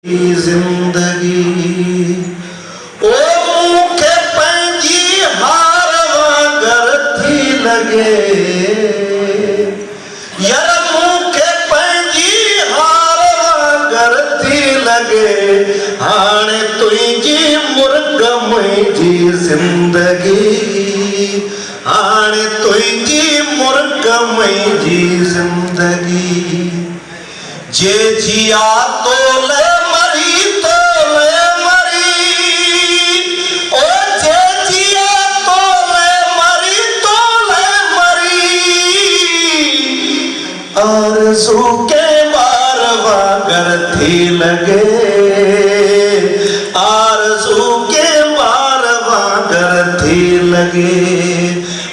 जिंदगी ओ मुखे पंहिंजी हार वांगर थी लगे यार मुखे पंहिंजी हार वांगर थी लगे हाणे तुंहिंजी मुर्ग मुंहिंजी जिंदगी हाणे तुंहिंजी मुर्ग मुंहिंजी जिंदगी जे जिया तोले मरी तोले मरी ओ जे जिया तोले मरी आरज़ू के बार वागर थी लगे आरज़ू के बार वागर थी लगे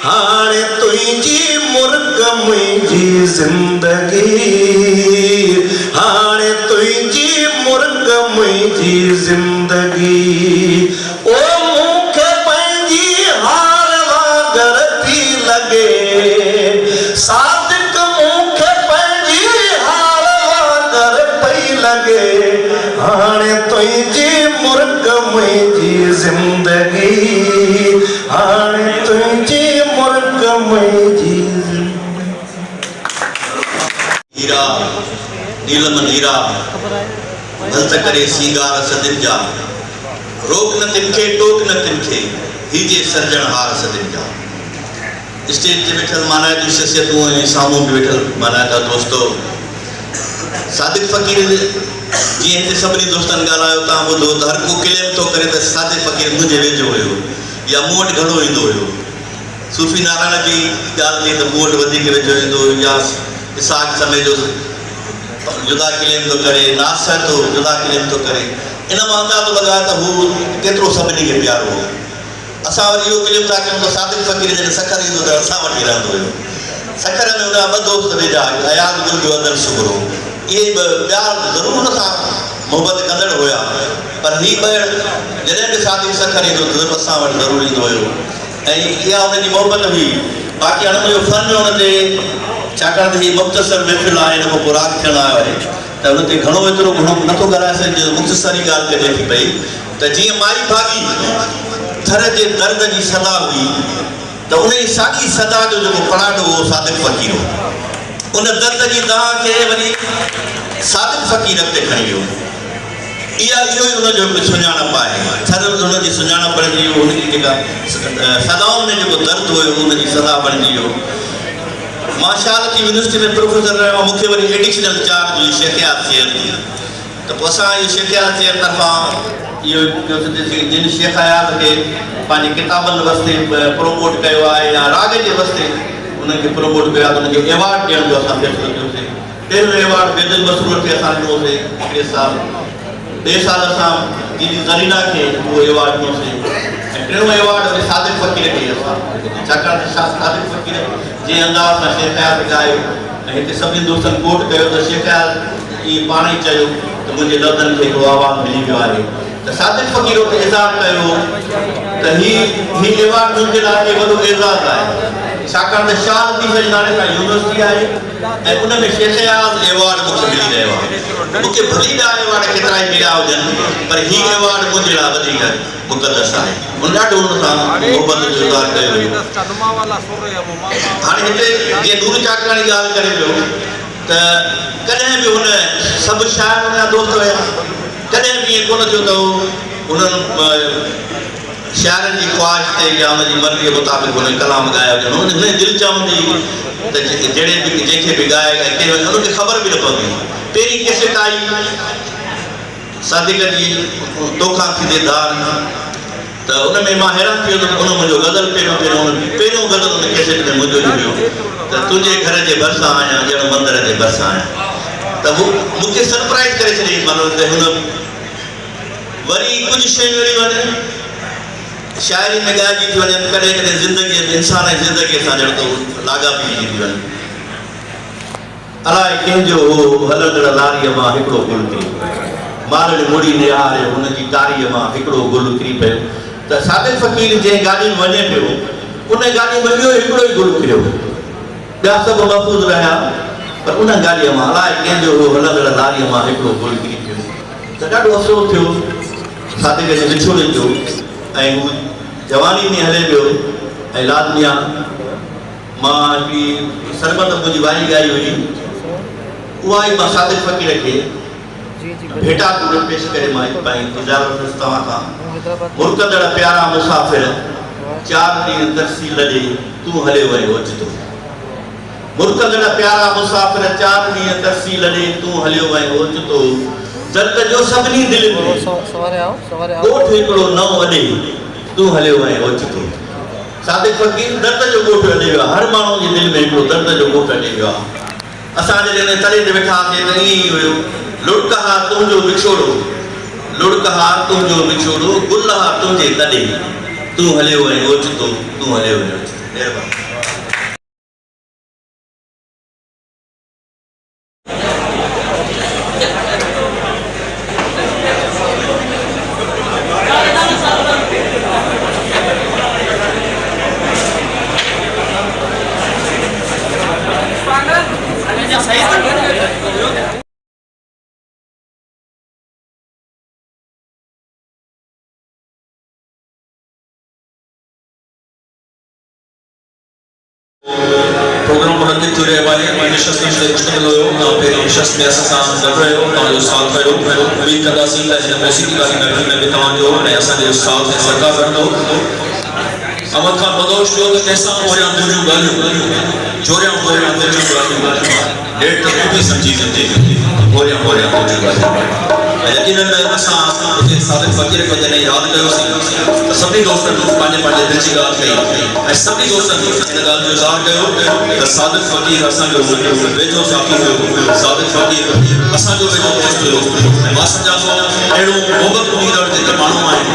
हाणे तुंहिंजी मुर्ग मुंहिंजी जिंदगी हाणे तुंहिंजी मुर्ग मुंहिंजी जिंदगी ओ मूंखे पंहिंजी हार वागर थी लगे सादिक मूंखे पंहिंजी हार वागर पई लगे हाणे तुंहिंजी मुर्ग मुंहिंजी जिंदगी हाणे तुंहिंजी मुर्ग मुंहिंजी हीरा नीलमन हीरा भलत करे सींगार सदिन जा रोक न तिनखे टोक न तिनखे हीजे सर्जनहार सदिन जा स्टेज ते बैठल माना जी शख्सियतूं ऐं साम्हूं बि वेठल माना था दोस्तो सादिक फ़कीर जीअं हिते सभिनी दोस्तनि ॻाल्हायो तव्हां ॿुधो त हर को क्लेम थो करे त सादिक फ़कीर मुंहिंजे वेझो हुयो या मूं वटि घणो ईंदो हुयो सूफ़ी नारायण जी ॻाल्हि थी त मूं वटि वधीक वेझो ईंदो हुयो या इसाक समय जो जुदा क्लेम थो करे नासर तो जुदा क्लेम थो करे इन मां अंदाज़ो लॻाए त हू केतिरो सभिनी खे प्यारो हो असां वरी इहो क्लेम था कयूं त सादिक फ़कीर जॾहिं सखर ईंदो त असां वटि ई रहंदो हुयो सखर में हुनजा ॿ दोस्त वेझा हयात गुल जो अदल शुक्रो इहे ॿ प्यार ज़रूरु हुन सां मोहबत कंदड़ हुया पर ही ॿ जॾहिं बि सादिक सखर ईंदो त असां वटि ज़रूरु ईंदो हुयो ऐं इहा हुनजी मोहबत हुई बाक़ी हाणे मुंहिंजो फन हुन ते छाकाणि त हीअ मुख़्तसर महफ़िल आहे हिन खां पोइ राग थियणु आयो आहे त हुन ते घणो एतिरो घणो नथो ॻाल्हाए सघिजे मुख़्तसरी ॻाल्हि कजे थी पई त जीअं माई भाॻी थर जे दर्द जी सदा हुई त उन जी साॻी सदा जो जेको पड़ाटो हो सादिक फ़कीर हो उन दर्द जी दाह खे वरी सादिक फ़कीर अॻिते खणी वियो इहो ई हुनजो सुञाणप आहे थर हुनजी सुञाणप बणिजी वियो हुनजी जेका सदाउनि में जेको दर्द हुयो उनजी सदा बणिजी वियो मां शालत यूनिवर्सिटी में प्रोफेसर रहियो मूंखे वरी एडिशनल चार्ज हुई शेखियात शेयर जी त पोइ असां इहो शेखियात शेयर तरफ़ां इहो जिन शेखियात खे पंहिंजी किताबनि वास्ते प्रोमोट कयो आहे या राग जे वास्ते उनखे प्रोमोट कयो आहे त उनखे एवॉर्ड ॾियण जो असां फ़ैसिलो कयोसीं पहिरियों एवॉर्ड बेदल मसूर खे असां ॾिनोसीं हिकिड़े साल ॿिए साल असां दीदी ज़रीना खे उहो एवॉर्ड ॾिनोसीं ऐं टियों एवॉर्ड वरी सादिक फ़कीर खे असां छाकाणि त सादिक फ़कीर जे अंदाज़ सां शेखियात ॻायो ऐं हिते सभिनी दोस्तनि कोट कयो त शेखियात इएं पाण ई चयो त मुंहिंजे लफ़्ज़नि खे हिकिड़ो आवाज़ु मिली वियो आहे त सादिक फ़कीर उते इज़हार कयो त हीउ एवॉर्ड मुंहिंजे लाइ वॾो एज़ाज़ आहे छाकाणि त शाह लतीफ़ जी नाले सां यूनिवर्सिटी आहे ऐं उन में शेखियात एवॉर्ड मूंखे मिली रहियो आहे मूंखे भली ॿिया एवॉर्ड केतिरा ई मिलिया हुजनि पर हीउ एवॉर्ड मुंहिंजे लाइ वधीक मुक़दस आहे हुन ॾाढो हुन सां मोहबत जो इज़हार कयो हुयो हाणे हिते जीअं नूर चाकराणी ॻाल्हि करे पियो त कॾहिं बि हुन सभु शाइर हुनजा दोस्त हुया कॾहिं बि ईअं कोन थियो त उन्हनि शाइरनि जी ख़्वाहिश ते या हुनजी मर्ज़ीअ मुताबिक़ हुन कलाम ॻाया हुजनि हुन दिलि चवंदी त जहिड़े बि जंहिंखे बि ॻाए कयो हुनखे ख़बर बि न पवंदी पहिरीं कैसेट आई सादिक जी तोखा थींदे धार त उन में मां हैरान थी वियो त उन मुंहिंजो गज़ल पहिरियों गज़ल उन कैसेट में मुंहिंजो ई हुयो त तुंहिंजे घर जे भरिसां आहियां ॼण मंदर जे भरिसां आहियां त हू मूंखे सरप्राइज़ करे छॾियईं मानो त हुन वरी कुझु शयूं अहिड़ियूं आहिनि शाइरी में ॻाइजी थी वञनि कॾहिं कॾहिं ज़िंदगीअ इंसान जी ज़िंदगीअ सां ॼण तो लाॻापी थी वञे अलाए कंहिंजो हो हलंदड़ लारीअ मां हिकिड़ो गुल किरी माल मुड़ी निहारे हुनजी तारीअ मां हिकिड़ो गुल किरी पियो त सादिक फ़कीर जंहिं गाॾी में वञे पियो उन गाॾी में ॿियो हिकिड़ो ई गुल किरियो ॿिया सभु महफ़ूज़ रहिया पर उन गाॾीअ मां अलाए कंहिंजो हो हलंदड़ लारीअ मां हिकिड़ो गुल किरी पियो त ॾाढो अफ़सोस थियो सादिक जे विछोड़े जो ऐं हू जवानी में हले पियो ऐं लाल मियां मां हिकिड़ी सरबत मुंहिंजी वारी ॻाई हुई उहा ई मां सादिक फ़क़ीर खे भेटा तौरु पेश करे मां पंहिंजी इजाज़त वठुसि तव्हां खां। मुर्कदड़ प्यारा मुसाफ़िर 4 ॾींहं तरसी लॾे तूं हलियो वयो ओचितो। मुर्कदड़ प्यारा मुसाफ़िर 4 ॾींहं तरसी लॾे तूं हलियो वयो ओचितो। दर्द जो सभिनी दिलि में ॻोठ हिकिड़ो नओं वॾे तूं हलियो वयो ओचितो। सादिक फ़क़ीर दर्द जो ॻोठ वॾे वियो आहे। हर माण्हू जी दिलि में हिकिड़ो दर्द जो ॻोठ वॾे वियो आहे। असां जॾहिं तरे ते वेठासीं त ईअं ई हुयो लुड़क हा तुंहिंजो विछोड़ो लुड़क हा तुंहिंजो विछोड़ो गुल हा तुंहिंजे तॾे तूं हलियो वयो ओचितो तूं हलियो वयो ओचितो। महिरबानी। प्रोग्राम मुनक़िद थी रहियो आहे। निशस्त में मुश्तमिल हुयो। पहिरीं निशस्त में असां सां गॾु रहियो तव्हांजो साथ कयो। उमेद कंदासीं त हिन मौसीक़ी वारी महफ़िल में बि तव्हांजो ऐं असांजे उस्ताद ऐं सरकार रहंदो। अहमद खान बदोश जो त कंहिंसां पोरियां दिलि जूं ॻाल्हियूं जोरियां पोरियां दिलि जूं ॻाल्हियूं ॾेढ त तूं बि सम्झी वञे पोरियां पोरियां दिलि जूं ॻाल्हियूं। यकीनन असां हिते सादिक फ़क़ीर खे जॾहिं यादि कयोसीं त सभिनी दोस्तनि पंहिंजे पंहिंजे दिलि जी ॻाल्हि कई ऐं सभिनी दोस्तनि हिन ॻाल्हि जो इज़हार कयो त सादिक फ़क़ीर असांजो वेझो साथी हुयो। सादिक फ़क़ीर असांजो वेझो दोस्त हुयो ऐं मां सम्झां थो अहिड़ो मोहबत ॾींदड़ जेके माण्हू आहिनि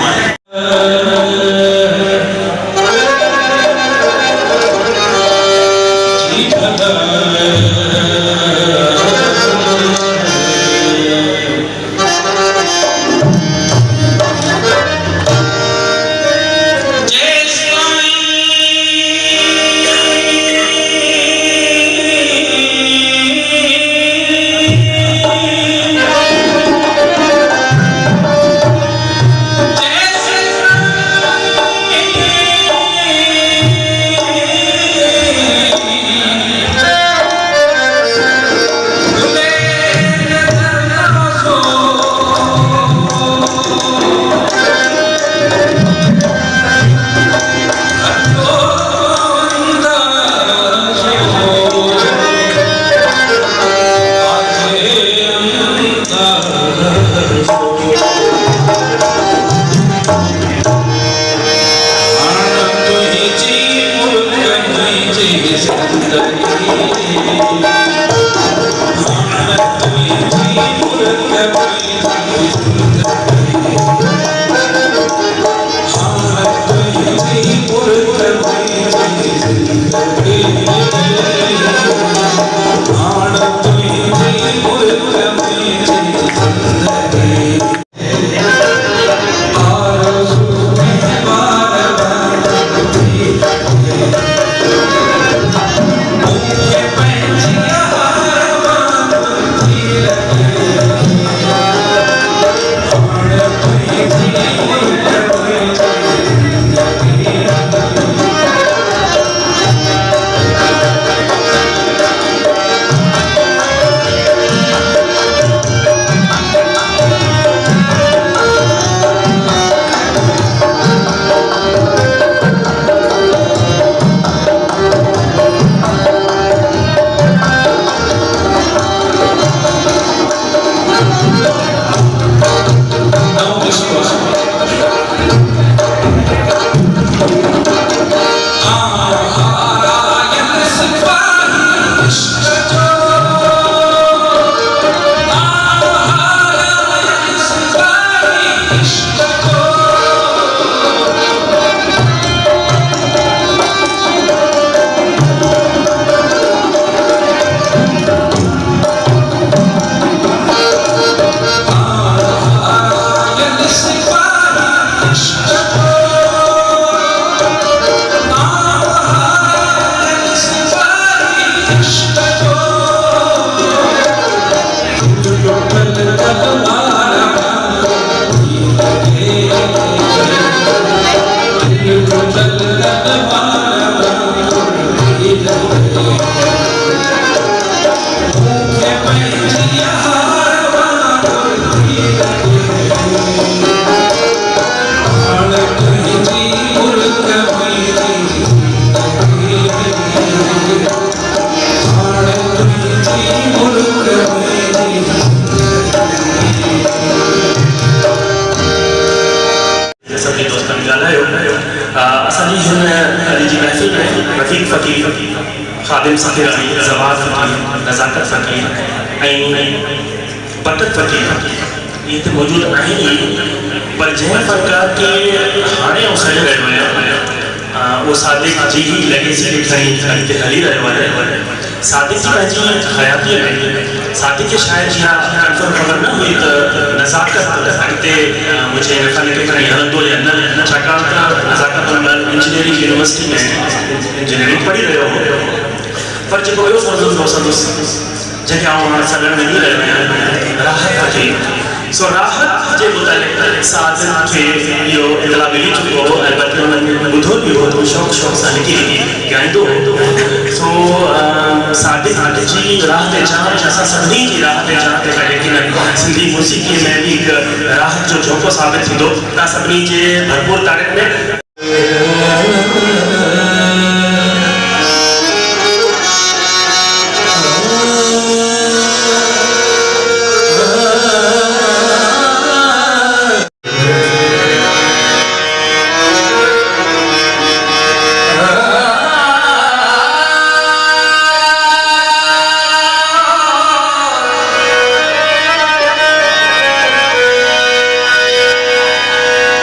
Thank you. ख़ादिम फ़क़ीरानी, ज़वाद फ़क़ीर, नज़ाकत फ़क़ीर ऐं बटत फ़क़ीर ये तो मौजूद आहिनि पर जंहिं फ़नकार के हाणे ऐं सॾ रहियो आहियां वो सादिक जी ही लेगेसी खे खणी अॻिते हली रहियो आहे। सादिक जी पंहिंजी हयातीअ में सादिक खे शायदि इहा कंफर्म ख़बर न हुई त नज़ाकत अॻिते मुंहिंजे फ़न खे खणी हलंदो या न, छाकाणि त नज़ाकत इंजीनियरिंग यूनिवर्सिटी में इंजीनियरिंग पढ़ी रहियो हो पर जेको ॿियो मौज़ूअ संदसि जंहिंखे आउं हाणे सॾण में ॾेई रहियो आहियां राहत खे। सो राहत जे मुतालिक़ सादिक खे इहो इतला मिली चुको हो ऐं बल्कि हुननि ॿुधो बि हो त शौक़ सां लिखी ॻाईंदो हो। सो सादिक जी राह ते चाह असां सभिनी जी राह ते चाह ते यकीनन सिंधी मौसीक़ी में बि हिकु राहत जो झोंको साबित थींदो। तव्हां सभिनी जे भरपूर तारीफ़ में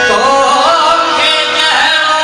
तो के कहरो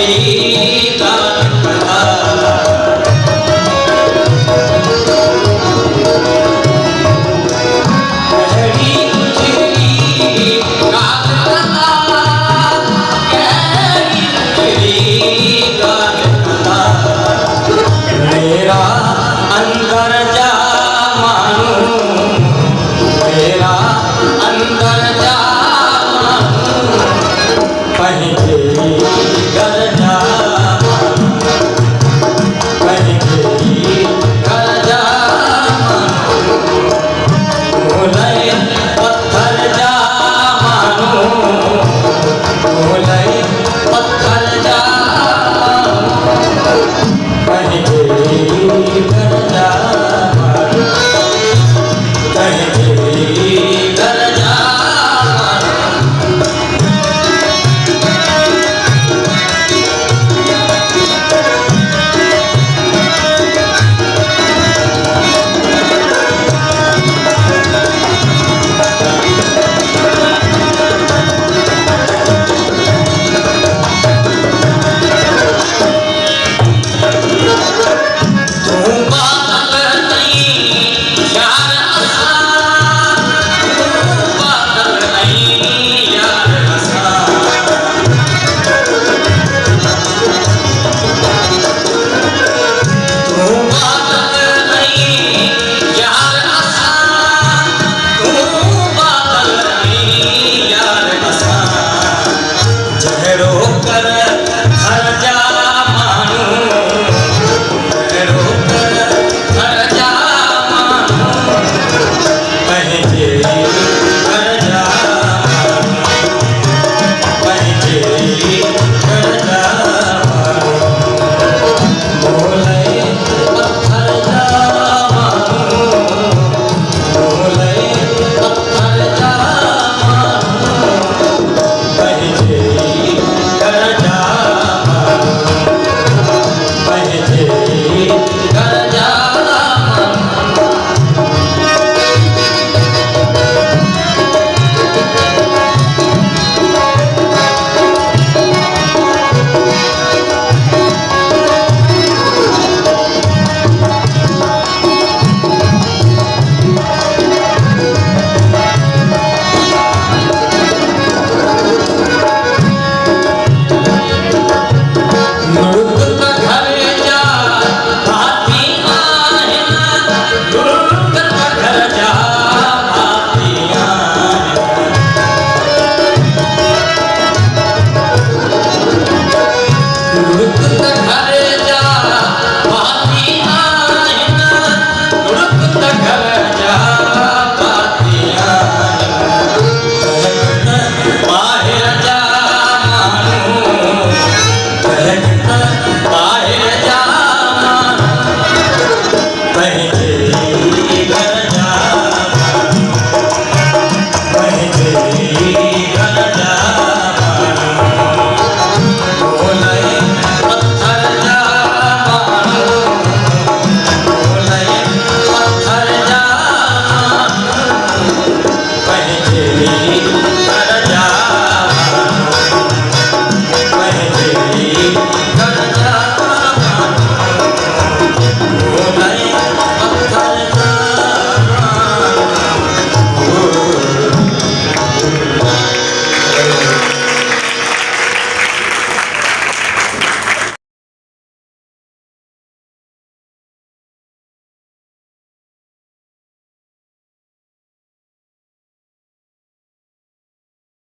मेरी जान